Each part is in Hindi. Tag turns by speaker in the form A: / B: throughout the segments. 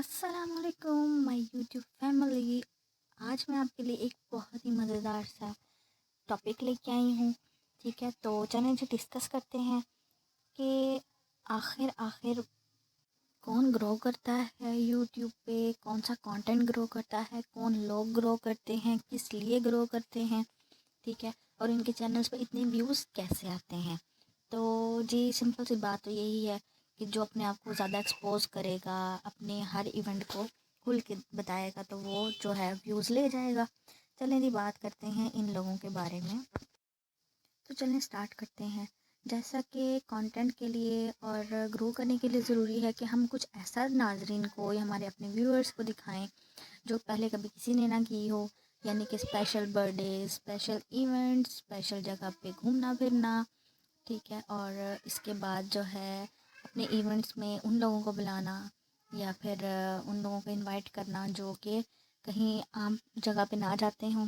A: अस्सलामुअलैकुम माय यूट्यूब फैमिली। आज मैं आपके लिए एक बहुत ही मज़ेदार सा टॉपिक लेके आई हूँ। ठीक है, तो चलें जी डिस्कस करते हैं कि आखिर आखिर कौन ग्रो करता है यूट्यूब पे, कौन सा कंटेंट ग्रो करता है, कौन लोग ग्रो करते हैं, किस लिए ग्रो करते हैं। ठीक है, और इनके चैनल्स पे इतने व्यूज़ कैसे आते हैं। तो जी सिंपल सी बात तो यही है कि जो अपने आप को ज़्यादा एक्सपोज करेगा, अपने हर इवेंट को खुल के बताएगा, तो वो जो है व्यूज़ ले जाएगा। चलें जी बात करते हैं इन लोगों के बारे में। तो चलें स्टार्ट करते हैं। जैसा कि कंटेंट के लिए और ग्रो करने के लिए ज़रूरी है कि हम कुछ ऐसा नाजरीन को या हमारे अपने व्यूअर्स को दिखाएं जो पहले कभी किसी ने ना की हो। यानी कि special birthday, special events, special जगह पे घूमना फिरना। ठीक है, और इसके बाद जो है अपने इवेंट्स में उन लोगों को बुलाना या फिर उन लोगों को इनवाइट करना जो कि कहीं आम जगह पे ना जाते हों।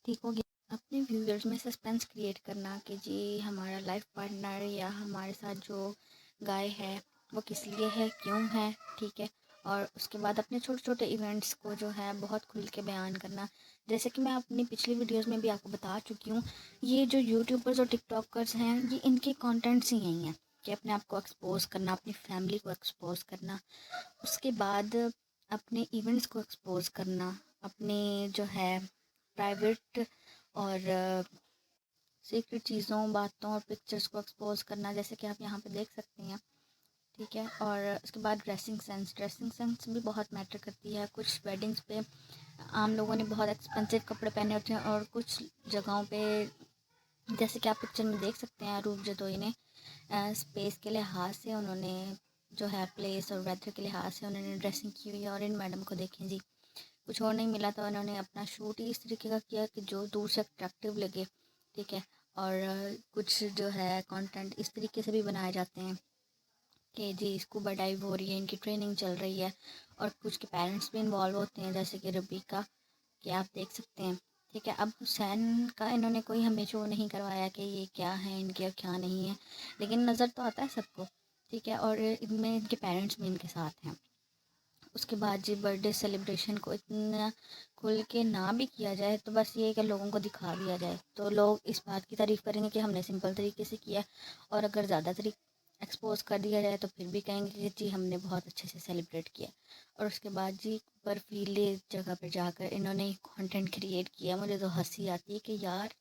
A: ठीक हो गया। अपने व्यूअर्स में सस्पेंस क्रिएट करना कि जी हमारा लाइफ पार्टनर या हमारे साथ जो गाय है वो किस लिए है, क्यों है। ठीक है, और उसके बाद अपने छोटे छोटे इवेंट्स को जो है बहुत खुल के बयान करना। जैसे कि मैं अपनी पिछली वीडियोस में भी आपको बता चुकी हूँ, ये जो यूट्यूबर्स और टिकटॉकर्स हैं ये इनके कंटेंट्स ही यही हैं कि अपने आप को एक्सपोज करना, अपनी फैमिली को एक्सपोज करना, उसके बाद अपने इवेंट्स को एक्सपोज करना, अपने जो है प्राइवेट और सीक्रेट चीज़ों, बातों और पिक्चर्स को एक्सपोज करना, जैसे कि आप यहाँ पे देख सकते हैं। ठीक है, और उसके बाद ड्रेसिंग सेंस भी बहुत मैटर करती है। कुछ वेडिंग्स पे आम लोगों ने बहुत एक्सपेंसिव कपड़े पहने होते हैं और कुछ जगहों पे जैसे कि आप पिक्चर में देख सकते हैं रूप जदोई ने स्पेस के लिहाज से उन्होंने जो है प्लेस और वेदर के लिहाज से उन्होंने ड्रेसिंग की हुई है। और इन मैडम को देखें जी, कुछ और नहीं मिला तो उन्होंने अपना शूट ही इस तरीके का किया कि जो दूर से अट्रैक्टिव लगे। ठीक है, और कुछ जो है कंटेंट इस तरीके से भी बनाए जाते हैं कि जी स्कूबा डाइव हो रही है, इनकी ट्रेनिंग चल रही है, और कुछ के पेरेंट्स भी इन्वॉल्व होते हैं जैसे कि रबीका कि आप देख सकते हैं। ठीक है, अब हुसैन का इन्होंने कोई हमें शो नहीं करवाया कि ये क्या है इनके और क्या नहीं है, लेकिन नज़र तो आता है सबको। ठीक है, और इनमें इनके पेरेंट्स भी इनके साथ हैं। उसके बाद जी बर्थडे सेलिब्रेशन को इतना खुल के ना भी किया जाए तो बस ये कि लोगों को दिखा दिया जाए, तो लोग इस बात की तारीफ़ करेंगे कि हमने सिंपल तरीके से किया। और अगर ज़्यादा एक्सपोज कर दिया जाए तो फिर भी कहेंगे कि जी हमने बहुत अच्छे से सेलिब्रेट किया। और उसके बाद जी बर्फीले जगह पर जाकर इन्होंने कंटेंट क्रिएट किया। मुझे तो हंसी आती है कि यार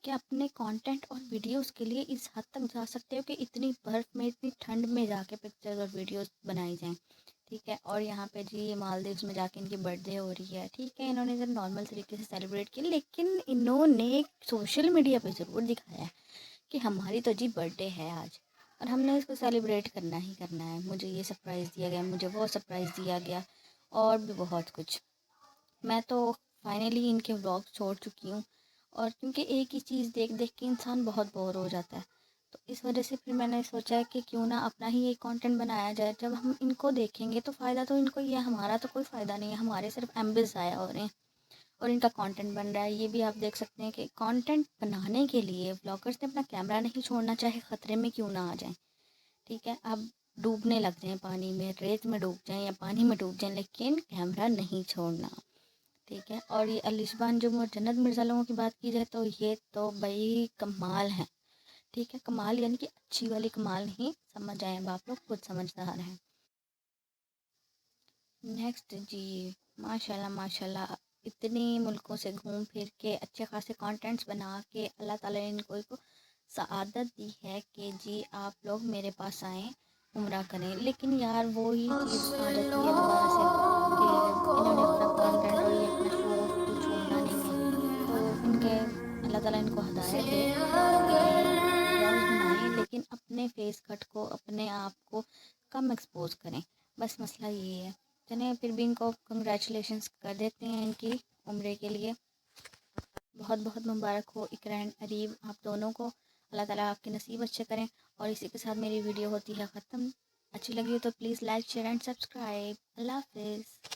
A: कि अपने कंटेंट और वीडियोस के लिए इस हद तक जा सकते हो कि इतनी बर्फ़ में, इतनी ठंड में जाके पिक्चर्स और वीडियोस बनाई जाएं। ठीक है, और यहाँ पे जी मालदीव्स में जाके इनकी बर्थडे हो रही है। ठीक है, इन्होंने इधर नॉर्मल तरीके से सेलिब्रेट किया, लेकिन इन्होंने सोशल मीडिया पे ज़रूर दिखाया है कि हमारी तो जी बर्थडे है आज और हमने इसको सेलिब्रेट करना ही करना है। मुझे ये सरप्राइज़ दिया गया, मुझे वो सरप्राइज़ दिया गया, और भी बहुत कुछ। मैं तो फाइनली इनके व्लॉग छोड़ चुकी हूँ, और क्योंकि एक ही चीज़ देख देख के इंसान बहुत बोर हो जाता है, तो इस वजह से फिर मैंने सोचा है कि क्यों ना अपना ही एक कंटेंट बनाया जाए। जब हम इनको देखेंगे तो फ़ायदा तो इनको ही है, हमारा तो कोई फ़ायदा नहीं है, हमारे सिर्फ एम्बिस ज़ाया हो रहे हैं और इनका कंटेंट बन रहा है। ये भी आप देख सकते हैं कि कंटेंट बनाने के लिए व्लॉगर्स ने अपना कैमरा नहीं छोड़ना, चाहे ख़तरे में क्यों ना आ जाएं। ठीक है, आप डूबने लग जाएं पानी में, रेत में डूब जाएं या पानी में डूब जाएं, लेकिन कैमरा नहीं छोड़ना। ठीक है, और ये अलिशबान जो जन्नत मिर्ज़ा लोगों की बात की जाए तो ये तो भाई कमाल है। ठीक है, कमाल यानी कि अच्छी वाली कमाल नहीं, समझ आए अब आप लोग खुद समझदार हैं। नेक्स्ट जी, माशाल्लाह माशाल्लाह इतने मुल्कों से घूम फिर के अच्छे खासे कंटेंट्स बना के अल्लाह ताला ने इनको एक सआदत दी है कि जी आप लोग मेरे पास आएँ, उम्रा करें। लेकिन यार वो ही चीज़ आ जाती है दोबारा से कि इन्होंने अपना कंटेंट और ये अपना शो ऑफ तो छोड़ना नहीं है। तो इनके अल्लाह ताला इनको हिदायत दे कि व्लॉग्स बनाएं, लेकिन अपने फेस कट को, अपने आप को कम एक्सपोज करें। बस मसला ये है। चलें फिर भी इनको कंग्रेचुलेशंस कर देते हैं इनकी उम्रे के लिए। बहुत बहुत मुबारक हो इकरान अरीब आप दोनों को, अल्लाह ताला आपके नसीब अच्छे करें। और इसी के साथ मेरी वीडियो होती है ख़त्म। अच्छी लगी हो तो please like share and subscribe. अल्लाह हाफिज़।